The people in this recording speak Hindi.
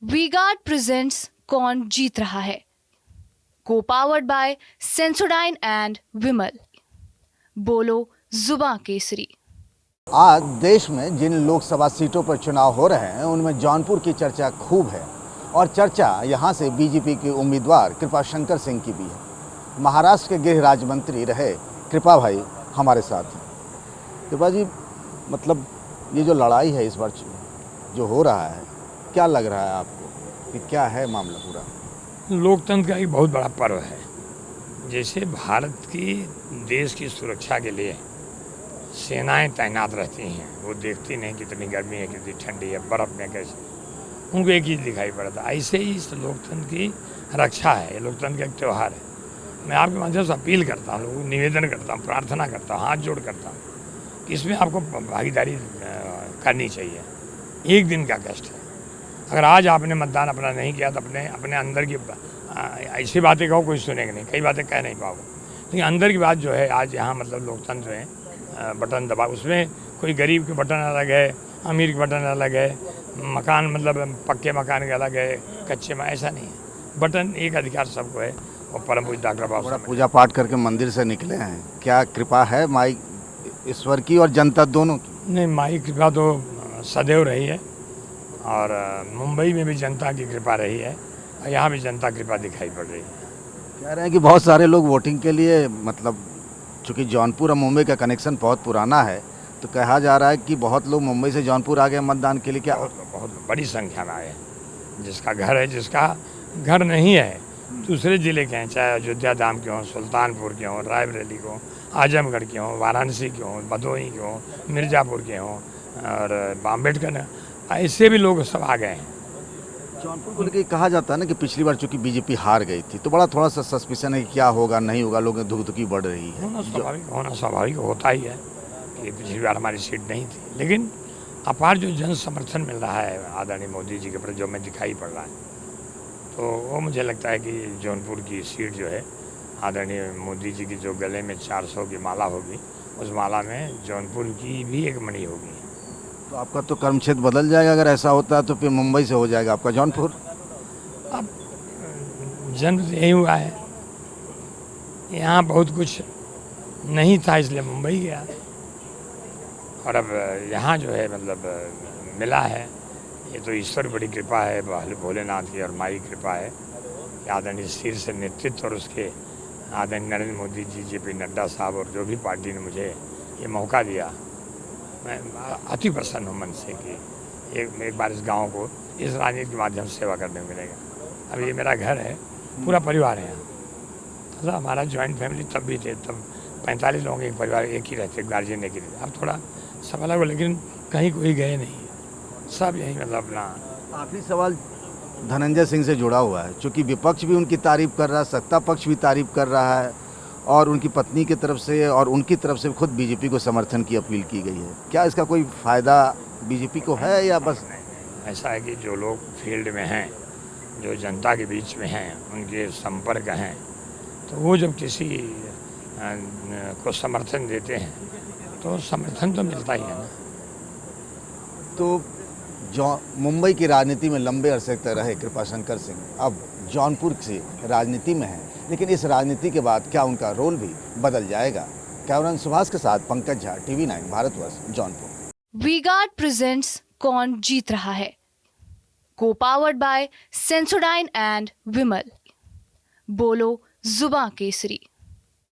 वी गार्ड प्रेजेंट्स कौन जीत रहा है, co powered by Sensodyne and Vimal. बोलो जुबां केसरी। आज देश में जिन लोकसभा सीटों पर चुनाव हो रहे हैं उनमें जौनपुर की चर्चा खूब है और चर्चा यहां से बीजेपी के उम्मीदवार कृपाशंकर सिंह की भी है। महाराष्ट्र के गृह राज्य मंत्री रहे कृपा भाई हमारे साथ हैं। कृपा जी, मतलब ये जो लड़ाई है इस बार जो हो रहा है, क्या लग रहा है आपको कि क्या है मामला पूरा? लोकतंत्र का एक बहुत बड़ा पर्व है। जैसे भारत की देश की सुरक्षा के लिए सेनाएं तैनात रहती हैं, वो देखती नहीं कितनी गर्मी है, कितनी ठंडी है, बर्फ़ में कैसे, उनको एक चीज़ दिखाई पड़ता है। ऐसे ही इस लोकतंत्र की रक्षा है, ये लोकतंत्र का एक त्यौहार है। मैं आपके माध्यम से अपील करता हूँ, लोगों को निवेदन करता हूँ, प्रार्थना करता हूँ, हाथ जोड़ करता हूँ कि इसमें आपको भागीदारी करनी चाहिए। एक दिन का कष्ट है। अगर आज आपने मतदान अपना नहीं किया तो अपने अंदर की ऐसी बातें कहो कोई सुनेगा नहीं, कई बातें कह नहीं पाओगे, लेकिन अंदर की बात जो है आज यहाँ मतलब लोकतंत्र में बटन दबा, उसमें कोई गरीब के बटन अलग है, अमीर के बटन अलग है, मकान मतलब पक्के मकान के अलग है, कच्चे में ऐसा नहीं है। बटन एक अधिकार सबको है और परम पूज्य डॉक्टर बाबा बड़ा साहब पूजा पाठ करके मंदिर से निकले हैं, क्या कृपा है माई ईश्वर की और जनता दोनों की? नहीं, माई कृपा तो सदैव रही है और मुंबई में भी जनता की कृपा रही है और यहाँ भी जनता कृपा दिखाई पड़ रही है। कह रहे हैं कि बहुत सारे लोग वोटिंग के लिए, मतलब चूँकि जौनपुर और मुंबई का कनेक्शन बहुत पुराना है, तो कहा जा रहा है कि बहुत लोग मुंबई से जौनपुर आ गए मतदान के लिए। क्या बहुत बड़ी संख्या में आए हैं। जिसका घर है, जिसका घर नहीं है, दूसरे ज़िले के हैं, चाहे अयोध्या धाम के हों, सुल्तानपुर के हों, रायबरेली के हों, आजमगढ़ के हों, वाराणसी के हों, भदोही के हों, मिर्ज़ापुर के हों और अम्बेडकर, ऐसे भी लोग सब आ गए हैं। जौनपुर को लेकर कहा जाता है ना कि पिछली बार चूंकि बीजेपी हार गई थी तो बड़ा थोड़ा सा सस्पिशन है कि क्या होगा नहीं होगा, लोगों की धुकधुकी बढ़ रही है। होना स्वाभाविक होता ही है कि पिछली बार हमारी सीट नहीं थी, लेकिन अपार जो जन समर्थन मिल रहा है आदरणीय मोदी जी के प्रति जो हमें दिखाई पड़ रहा है, तो वो मुझे लगता है कि जौनपुर की सीट जो है आदरणीय मोदी जी की जो गले में 400 की माला होगी, उस माला में जौनपुर की भी एक मणि होगी। तो आपका तो कर्म क्षेत्र बदल जाएगा अगर ऐसा होता है, तो फिर मुंबई से हो जाएगा आपका जौनपुर। अब जन्म तो यही हुआ है, यहाँ बहुत कुछ नहीं था इसलिए मुंबई गया और अब यहाँ जो है मतलब मिला है। ये तो ईश्वर बड़ी कृपा है, भोलेनाथ की और माई कृपा है कि आदरणीय शीर्ष नेतृत्व और उसके आदरणीय नरेंद्र मोदी जी, JP नड्डा साहब और जो भी पार्टी ने मुझे ये मौका दिया, मैं अति प्रसन्न हूँ मन से कि एक बार इस गांव को इस राजनीति के माध्यम से सेवा करने को मिलेगा। अब ये मेरा घर है, पूरा परिवार है यहाँ। मतलब हमारा जॉइंट फैमिली तब भी थे, तब 45 लोगों के एक परिवार, एक ही रहते, गार्जियन एक ही रहते। अब थोड़ा सब अलग हो, लेकिन कहीं कोई गए नहीं, सब यही मतलब अपना। आखिरी सवाल धनंजय सिंह से जुड़ा हुआ है, चूँकि विपक्ष भी उनकी तारीफ कर रहा है, सत्ता पक्ष भी तारीफ कर रहा है और उनकी पत्नी की तरफ से और उनकी तरफ से खुद बीजेपी को समर्थन की अपील की गई है। क्या इसका कोई फ़ायदा बीजेपी को है या बस? ऐसा है कि जो लोग फील्ड में हैं, जो जनता के बीच में हैं, उनके संपर्क हैं, तो वो जब किसी को समर्थन देते हैं तो समर्थन तो मिलता ही है ना। तो मुंबई की राजनीति में लंबे अरसे तक रहे कृपाशंकर सिंह, अब जौनपुर से राजनीति में हैं, लेकिन इस राजनीति के बाद क्या उनका रोल भी बदल जाएगा? कैमरामैन सुभाष के साथ Pankaj Jha, TV9 Bharatvarsh, Jaunpur. V guard presents कौन जीत रहा है, co powered by Sensodyne and Vimal. बोलो जुबां केसरी।